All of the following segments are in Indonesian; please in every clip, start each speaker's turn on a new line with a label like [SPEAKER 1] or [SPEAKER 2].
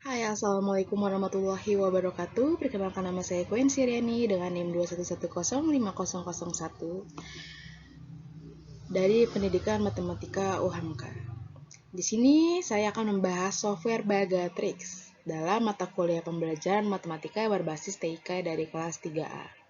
[SPEAKER 1] Hai, Assalamualaikum warahmatullahi wabarakatuh. Perkenalkan nama saya Queen Siriani dengan NIM 211050001 dari Pendidikan Matematika UHAMKA. Di sini saya akan membahas software Bagatrix dalam mata kuliah pembelajaran matematika berbasis TIK dari kelas 3A.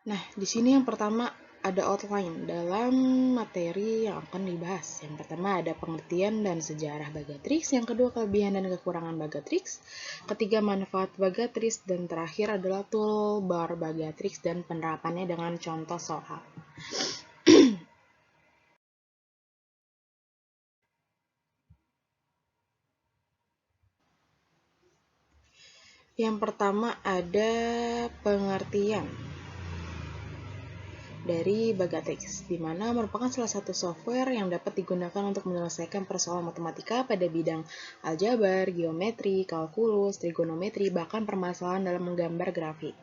[SPEAKER 1] Nah, di sini yang pertama ada outline dalam materi yang akan dibahas. Yang pertama ada pengertian dan sejarah Bagatrix, yang kedua kelebihan dan kekurangan Bagatrix, ketiga manfaat Bagatrix, dan terakhir adalah toolbar Bagatrix dan penerapannya dengan contoh soal. Yang pertama ada pengertian dari Bagatrix, di mana merupakan salah satu software yang dapat digunakan untuk menyelesaikan persoalan matematika pada bidang aljabar, geometri, kalkulus, trigonometri, bahkan permasalahan dalam menggambar grafik.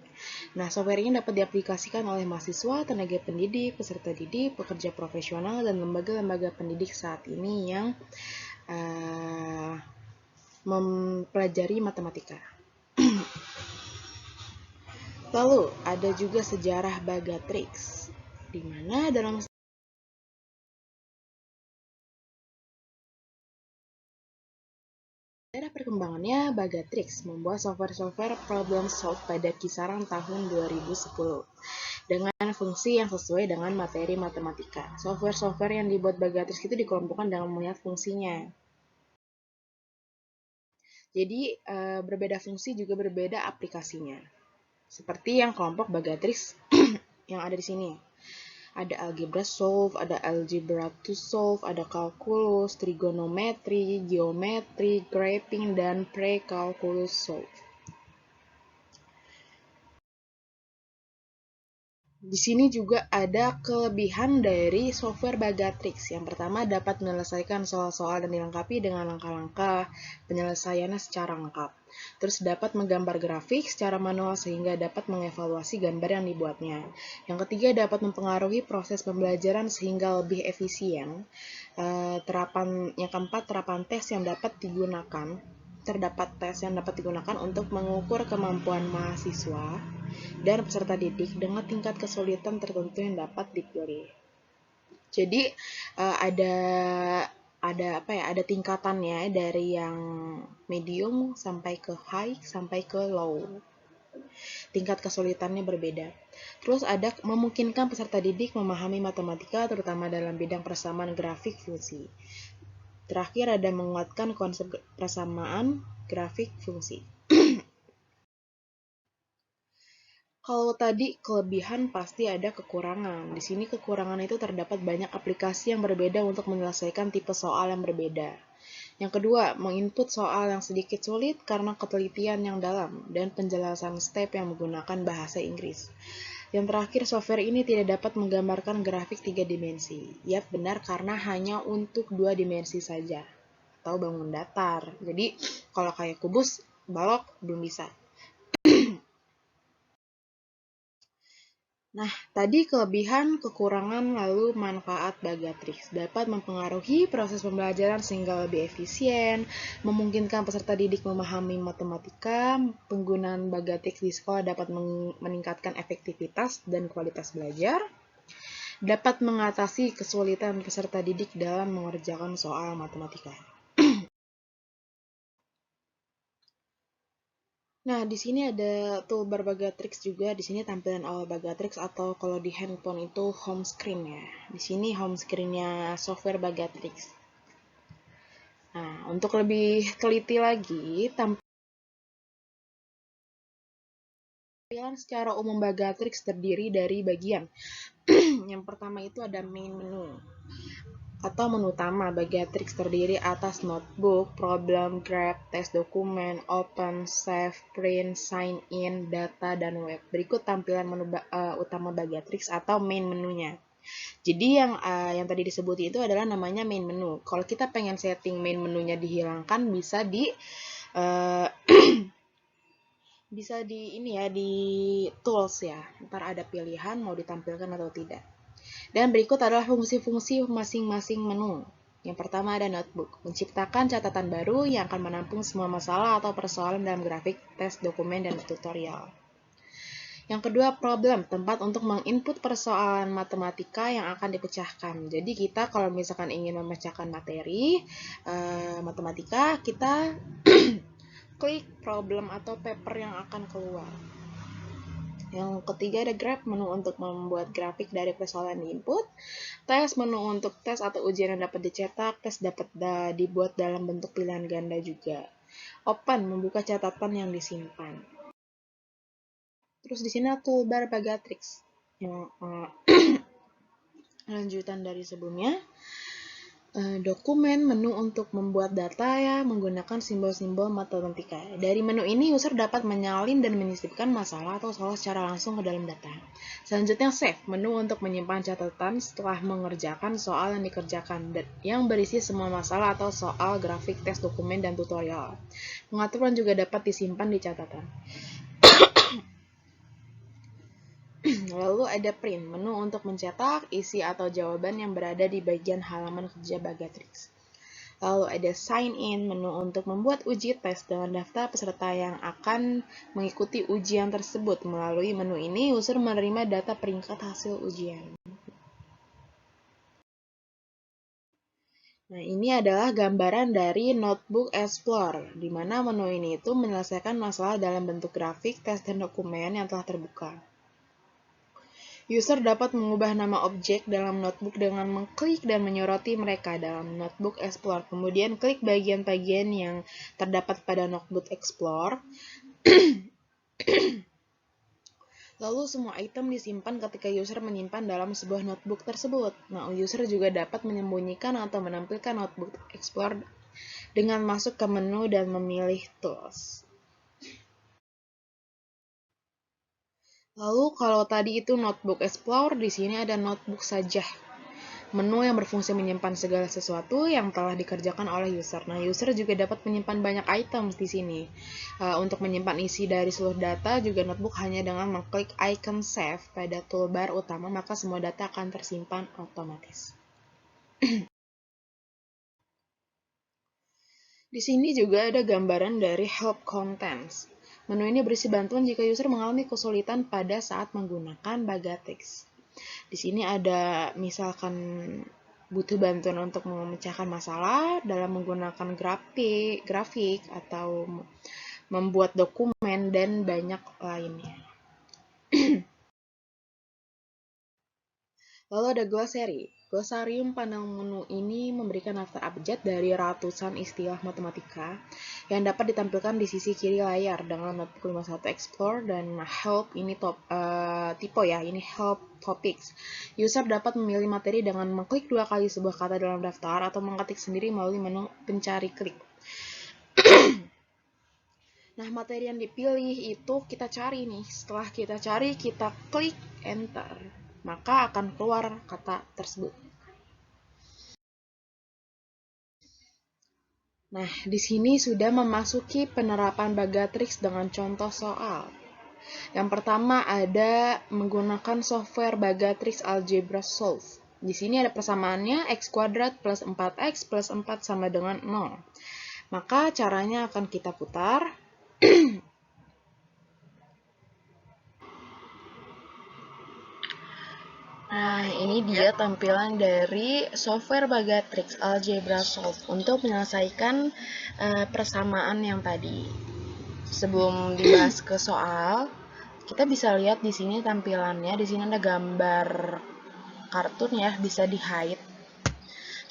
[SPEAKER 1] Nah, software ini dapat diaplikasikan oleh mahasiswa, tenaga pendidik, peserta didik, pekerja profesional, dan lembaga-lembaga pendidik saat ini yang mempelajari matematika. Lalu, ada juga sejarah Bagatrix, di mana dalam sejarah perkembangannya, Bagatrix membuat software problem solve pada kisaran tahun 2010 dengan fungsi yang sesuai dengan materi matematika. Software-software yang dibuat Bagatrix itu dikelompokkan dalam melihat fungsinya. Jadi, berbeda fungsi juga berbeda aplikasinya. Seperti yang kelompok Bagatrix yang ada di sini. Ada algebra solve, ada algebra to solve, ada kalkulus, trigonometri, geometri, graphing, dan pre-calculus solve. Di sini juga ada kelebihan dari software Bagatrix. Yang pertama, dapat menyelesaikan soal-soal dan dilengkapi dengan langkah-langkah penyelesaiannya secara lengkap. Terus dapat menggambar grafik secara manual sehingga dapat mengevaluasi gambar yang dibuatnya. Yang ketiga, dapat mempengaruhi proses pembelajaran sehingga lebih efisien. Yang keempat, terapan tes yang dapat digunakan. Terdapat tes yang dapat digunakan untuk mengukur kemampuan mahasiswa dan peserta didik dengan tingkat kesulitan tertentu yang dapat dipilih. Jadi ada tingkatannya dari yang medium sampai ke high sampai ke low. Tingkat kesulitannya berbeda. Terus ada memungkinkan peserta didik memahami matematika terutama dalam bidang persamaan grafik fungsi. Terakhir ada menguatkan konsep persamaan grafik fungsi. Kalau tadi kelebihan pasti ada kekurangan. Di sini kekurangan itu terdapat banyak aplikasi yang berbeda untuk menyelesaikan tipe soal yang berbeda. Yang kedua, menginput soal yang sedikit sulit karena ketelitian yang dalam dan penjelasan step yang menggunakan bahasa Inggris. Yang terakhir, software ini tidak dapat menggambarkan grafik 3 dimensi. Yap, benar karena hanya untuk 2 dimensi saja atau bangun datar. Jadi, kalau kayak kubus, balok belum bisa. Nah, tadi kelebihan, kekurangan, lalu manfaat Bagatrix dapat mempengaruhi proses pembelajaran sehingga lebih efisien, memungkinkan peserta didik memahami matematika, penggunaan Bagatrix di sekolah dapat meningkatkan efektivitas dan kualitas belajar, dapat mengatasi kesulitan peserta didik dalam mengerjakan soal matematika. Nah, di sini ada toolbar Bagatrix juga. Di sini tampilan awal Bagatrix atau kalau di handphone itu home screen ya. Di sini home screen-nya software Bagatrix. Nah, untuk lebih teliti lagi, tampilan secara umum Bagatrix terdiri dari bagian. Yang pertama itu ada main menu atau menu utama. Bagatrix terdiri atas notebook, problem, grab, test dokumen, open, save, print, sign in, data, dan web. Berikut tampilan menu utama Bagatrix atau main menunya. Jadi yang tadi disebut itu adalah namanya main menu. Kalau kita pengen setting main menunya dihilangkan, bisa di bisa di ini ya, di tools ya. Ntar ada pilihan mau ditampilkan atau tidak. Dan berikut adalah fungsi-fungsi masing-masing menu. Yang pertama ada notebook, menciptakan catatan baru yang akan menampung semua masalah atau persoalan dalam grafik, tes, dokumen, dan tutorial. Yang kedua, problem, tempat untuk menginput persoalan matematika yang akan dipecahkan. Jadi kita kalau misalkan ingin memecahkan materi matematika, kita klik problem atau paper yang akan keluar. Yang ketiga ada graph, menu untuk membuat grafik dari persoalan di input. Tes, menu untuk tes atau ujian yang dapat dicetak. Tes dapat dibuat dalam bentuk pilihan ganda juga. Open, membuka catatan yang disimpan. Terus di sini toolbar Bagatrix yang lanjutan dari sebelumnya. Dokumen, menu untuk membuat data ya menggunakan simbol-simbol matematika. Dari menu ini user dapat menyalin dan menyisipkan masalah atau soal secara langsung ke dalam data. Selanjutnya save, menu untuk menyimpan catatan setelah mengerjakan soal yang dikerjakan yang berisi semua masalah atau soal grafik, tes, dokumen, dan tutorial. Pengaturan juga dapat disimpan di catatan. Lalu ada print, menu untuk mencetak isi atau jawaban yang berada di bagian halaman kerja Bagatrix. Lalu ada sign in, menu untuk membuat uji tes dengan daftar peserta yang akan mengikuti ujian tersebut. Melalui menu ini, user menerima data peringkat hasil ujian. Nah, ini adalah gambaran dari Notebook Explorer, di mana menu ini itu menyelesaikan masalah dalam bentuk grafik, tes, dan dokumen yang telah terbuka. User dapat mengubah nama objek dalam notebook dengan mengklik dan menyoroti mereka dalam Notebook Explorer. Kemudian klik bagian-bagian yang terdapat pada Notebook Explorer. Lalu semua item disimpan ketika user menyimpan dalam sebuah notebook tersebut. Nah, user juga dapat menyembunyikan atau menampilkan Notebook Explorer dengan masuk ke menu dan memilih tools. Lalu kalau tadi itu Notebook Explorer, di sini ada Notebook saja. Menu yang berfungsi menyimpan segala sesuatu yang telah dikerjakan oleh user. Nah, user juga dapat menyimpan banyak item di sini. Untuk menyimpan isi dari seluruh data, juga notebook hanya dengan mengklik icon save pada toolbar utama, maka semua data akan tersimpan otomatis. Di sini juga ada gambaran dari help contents. Menu ini berisi bantuan jika user mengalami kesulitan pada saat menggunakan Bagatrix. Di sini ada misalkan butuh bantuan untuk memecahkan masalah dalam menggunakan grafik atau membuat dokumen dan banyak lainnya. Lalu ada glossary. Glossarium panel menu ini memberikan daftar abjad dari ratusan istilah matematika yang dapat ditampilkan di sisi kiri layar dengan Notebook 51 Explore dan Help ini tipe ya, ini Help Topics. User dapat memilih materi dengan mengklik 2 kali sebuah kata dalam daftar atau mengetik sendiri melalui menu pencari klik. Nah, materi yang dipilih itu kita cari nih. Setelah kita cari, kita klik enter. Maka akan keluar kata tersebut. Nah, di sini sudah memasuki penerapan Bagatrix dengan contoh soal. Yang pertama ada menggunakan software Bagatrix Algebra Solve. Di sini ada persamaannya x kuadrat plus 4x plus 4 sama dengan 0. Maka caranya akan kita putar. Nah, ini dia tampilan dari software Bagatrix Algebra Solve untuk menyelesaikan persamaan yang tadi. Sebelum dibahas ke soal, kita bisa lihat di sini tampilannya. Di sini ada gambar kartun ya, bisa di-hide.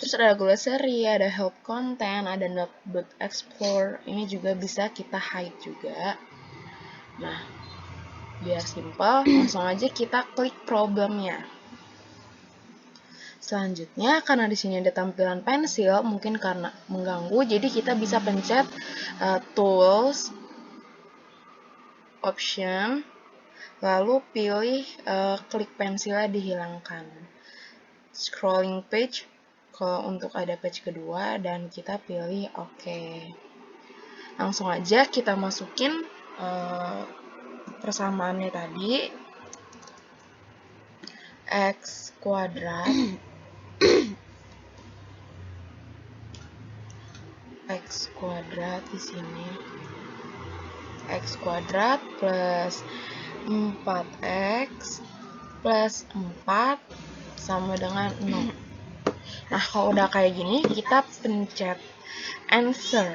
[SPEAKER 1] Terus ada glossary, ada help content, ada notebook explore. Ini juga bisa kita hide juga. Nah, biar simple, langsung aja kita klik problemnya. Selanjutnya, karena di sini ada tampilan pensil, mungkin karena mengganggu, jadi kita bisa pencet tools, option, lalu pilih klik pensilnya dihilangkan. Scrolling page, kalau untuk ada page kedua, dan kita pilih OK. Langsung aja kita masukin persamaannya tadi, X kuadrat X kuadrat di sini X kuadrat plus 4X plus 4 sama dengan 0. Nah, kalau udah kayak gini, kita pencet answer.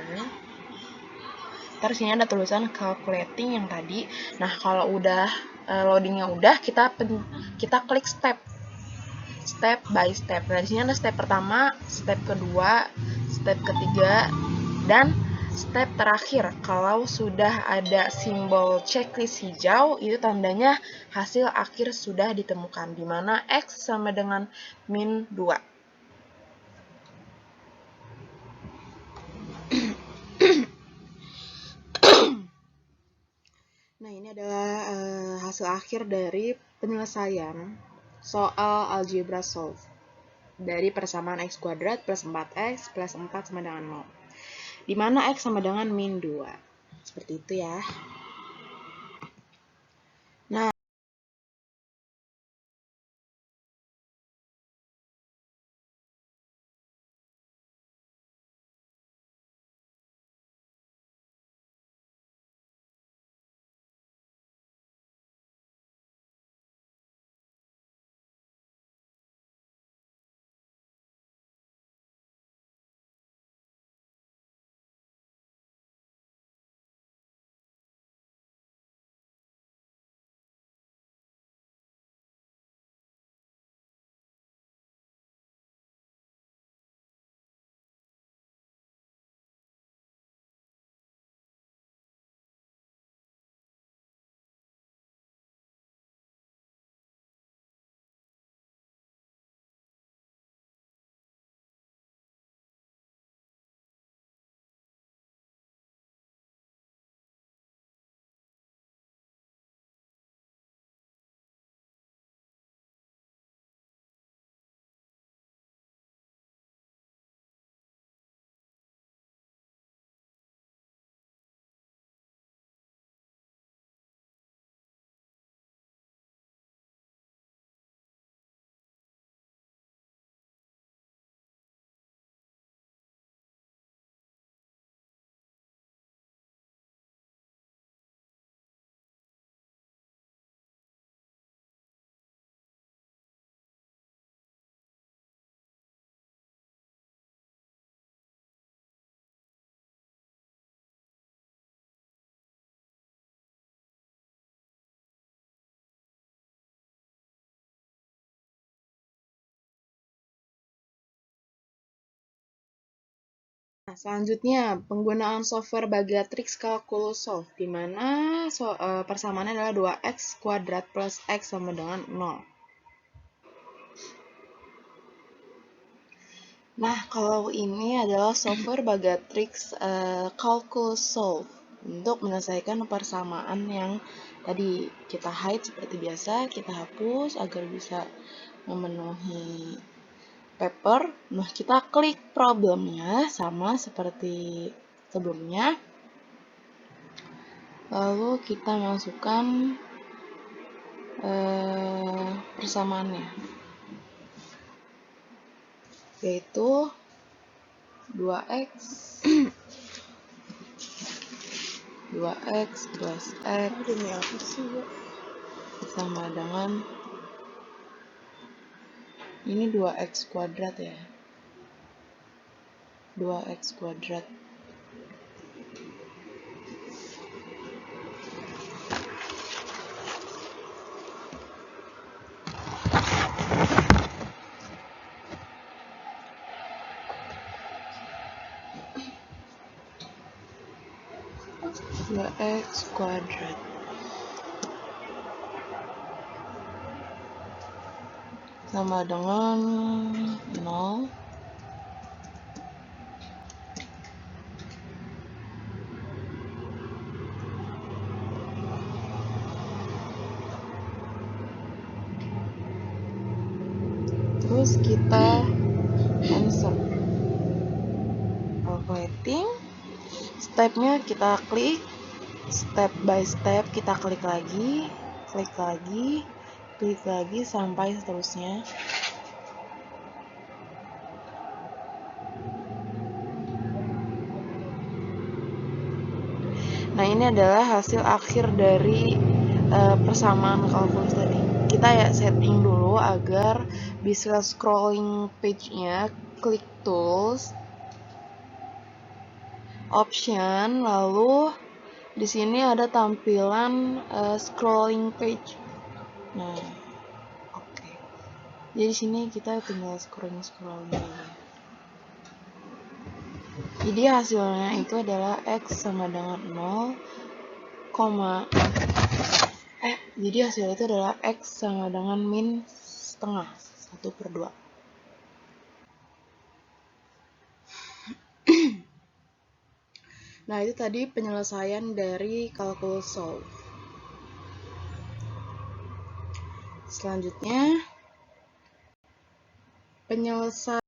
[SPEAKER 1] Terus sini ada tulisan calculating yang tadi. Nah, kalau udah loadingnya udah, kita klik step by step. Nah, di sini ada step pertama, step kedua, step ketiga, dan step terakhir. Kalau sudah ada simbol checklist hijau, itu tandanya hasil akhir sudah ditemukan, di mana X sama dengan min 2. Nah, ini adalah hasil akhir dari penyelesaian soal algebra solve dari persamaan X kuadrat plus 4X plus 4 sama dengan 0. Di mana X sama dengan min 2. Seperti itu ya. Nah, selanjutnya, penggunaan software Bagatrix Calculus Solve, di mana persamaannya adalah 2x kuadrat plus x sama dengan 0. Nah, kalau ini adalah software Bagatrix Calculus Solve untuk menyelesaikan persamaan yang tadi kita hide seperti biasa, kita hapus agar bisa memenuhi paper. Nah, kita klik problemnya sama seperti sebelumnya. Lalu kita masukkan persamaannya, yaitu 2x 2x plus x sama dengan ini 2x kuadrat ya, 2x kuadrat sama dengan 0. Terus kita answer, calculating, stepnya kita klik step by step kita klik lagi, sampai seterusnya. Nah, ini adalah hasil akhir dari persamaan kalkulus tadi. Kita ya setting dulu agar bisa scrolling page-nya, klik tools, option, lalu di sini ada tampilan scrolling page. Nah, oke. Jadi sini kita tinggal scrolling aja. Jadi hasilnya itu adalah X sama dengan 0, jadi hasilnya itu adalah X sama dengan min setengah, 1/2. Nah, itu tadi penyelesaian dari kalkulus solve. Selanjutnya, penyelesaian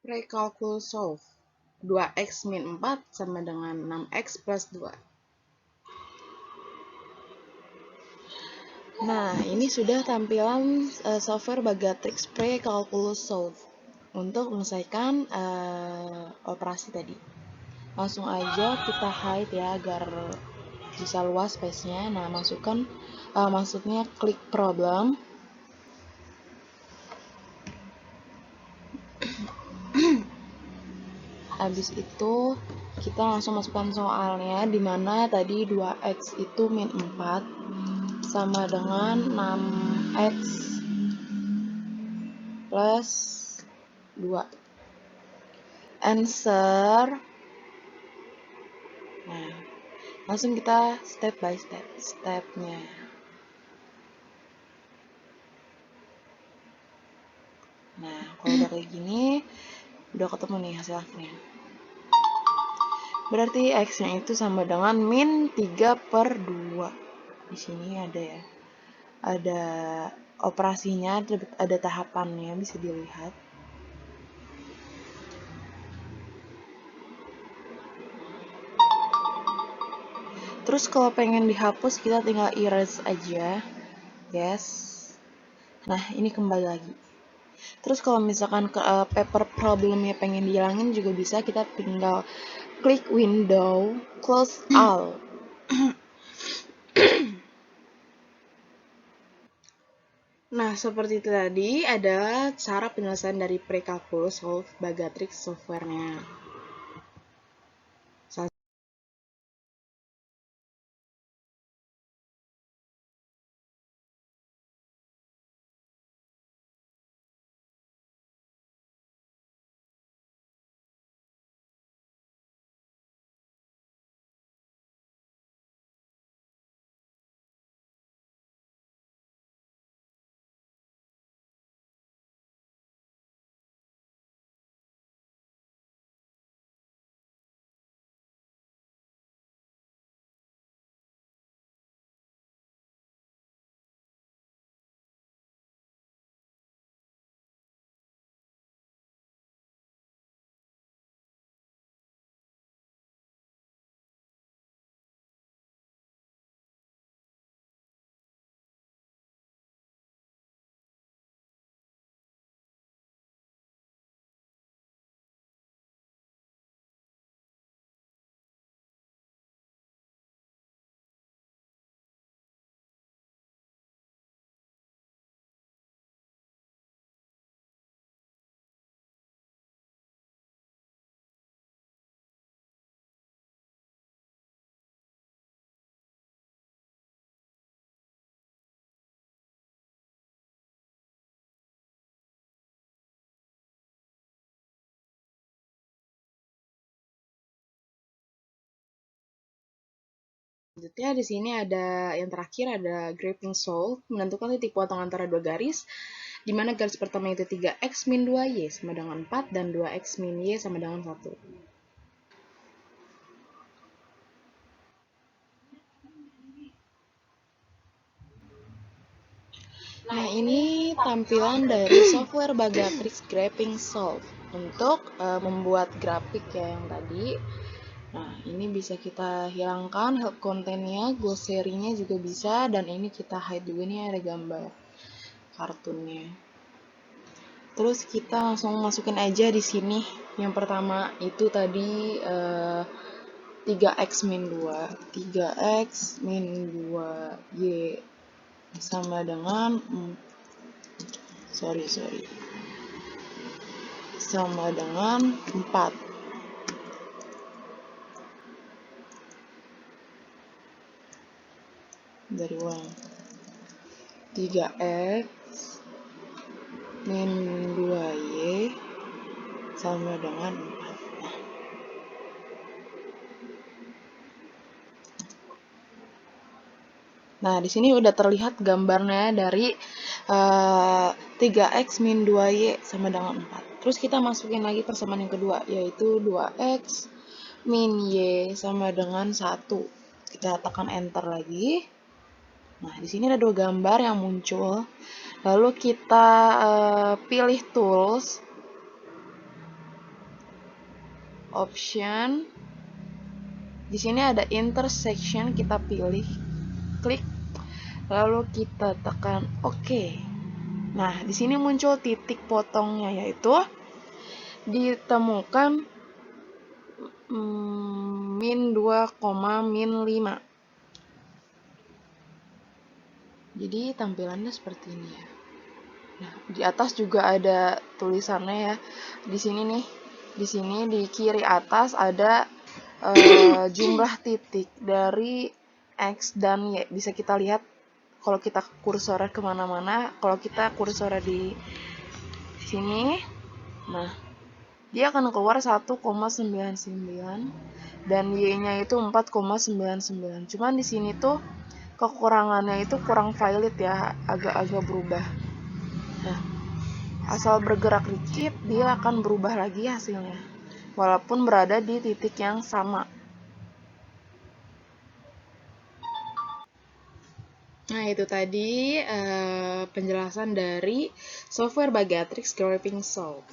[SPEAKER 1] prekalkulus solve. 2x min 4 sama dengan 6x plus 2. Nah, ini sudah tampilan software Bagatrix Pre-Calculus Solve untuk menyelesaikan operasi tadi. Langsung aja kita hide ya agar bisa luas space-nya. Nah, maksudnya klik problem. Habis itu kita langsung masukkan soalnya, di mana tadi 2x itu min 4 sama dengan 6x plus 2. Answer. Nah, langsung kita step by stepnya. Nah, kalau udah kayak gini, udah ketemu nih hasil akhirnya. Berarti x-nya itu sama dengan min 3/2. Di sini ada ya. Ada operasinya, ada tahapannya, bisa dilihat. Terus Terus kalau pengen dihapus kita tinggal erase aja. Yes. Nah, ini kembali lagi. Terus kalau misalkan paper problemnya pengen dihilangin juga bisa, kita tinggal klik window, close all. Nah, seperti itu tadi adalah cara penyelesaian dari Precalculus Solve Bagatrix software-nya. Selanjutnya di sini ada yang terakhir ada graphing solve, menentukan titik potong antara dua garis, di mana garis pertama itu 3x min 2y sama dengan 4 dan 2x min y sama dengan 1. Nah, ini tampilan dari software Bagatrix Graphing Solve untuk membuat grafik ya yang tadi. Nah, ini bisa kita hilangkan help kontennya, glossary-nya juga bisa, dan ini kita hide juga nih ada gambar kartunnya. Terus kita langsung masukin aja di sini. Yang pertama itu tadi 3x min 2. 3x min 2y sama dengan sama dengan 4. Dari ulang 3x min 2y sama dengan 4. Nah, di sini udah terlihat gambarnya dari 3x min 2y sama dengan 4. Terus kita masukin lagi persamaan yang kedua, yaitu 2x min y sama dengan 1. Kita tekan enter lagi. Nah, di sini ada dua gambar yang muncul. Lalu kita pilih tools, option. Di sini ada intersection, kita pilih, klik, lalu kita tekan OK. Nah, di sini muncul titik potongnya, yaitu ditemukan min 2, min 5. Jadi tampilannya seperti ini ya. Nah, di atas juga ada tulisannya ya. Di sini nih, di sini di kiri atas ada jumlah titik dari X dan Y. Bisa kita lihat kalau kita kursornya kemana-mana. Kalau kita kursornya di sini, nah dia akan keluar 1,99 dan Y-nya itu 4,99. Cuman di sini tuh kekurangannya itu kurang valid ya, agak-agak berubah. Nah, asal bergerak dikit dia akan berubah lagi hasilnya, walaupun berada di titik yang sama. Nah, itu tadi penjelasan dari software Bagatrix Graphing Solve.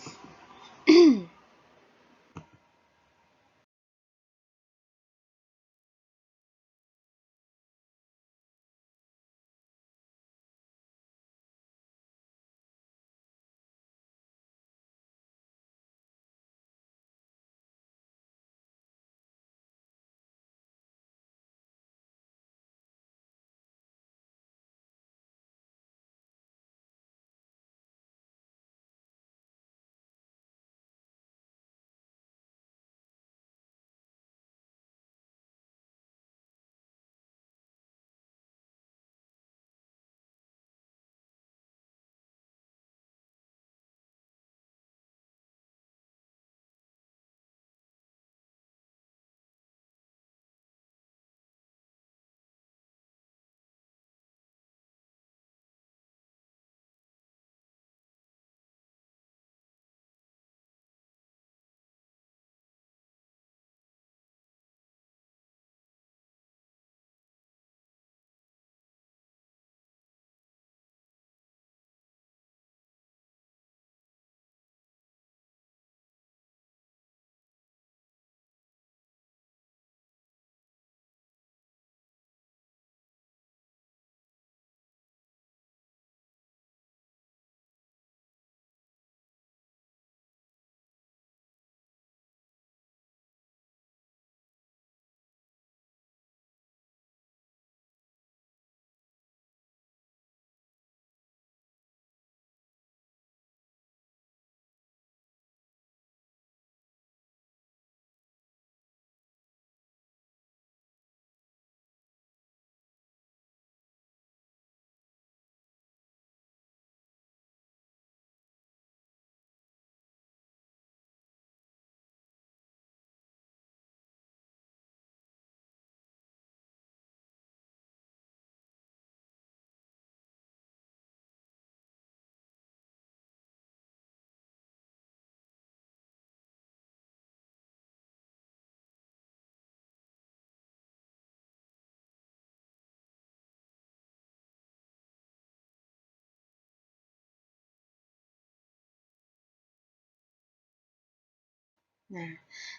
[SPEAKER 1] Nah,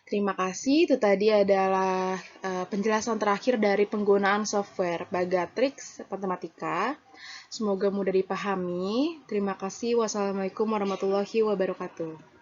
[SPEAKER 1] terima kasih. Itu tadi adalah penjelasan terakhir dari penggunaan software Bagatrix Matematika. Semoga mudah dipahami. Terima kasih. Wassalamualaikum warahmatullahi wabarakatuh.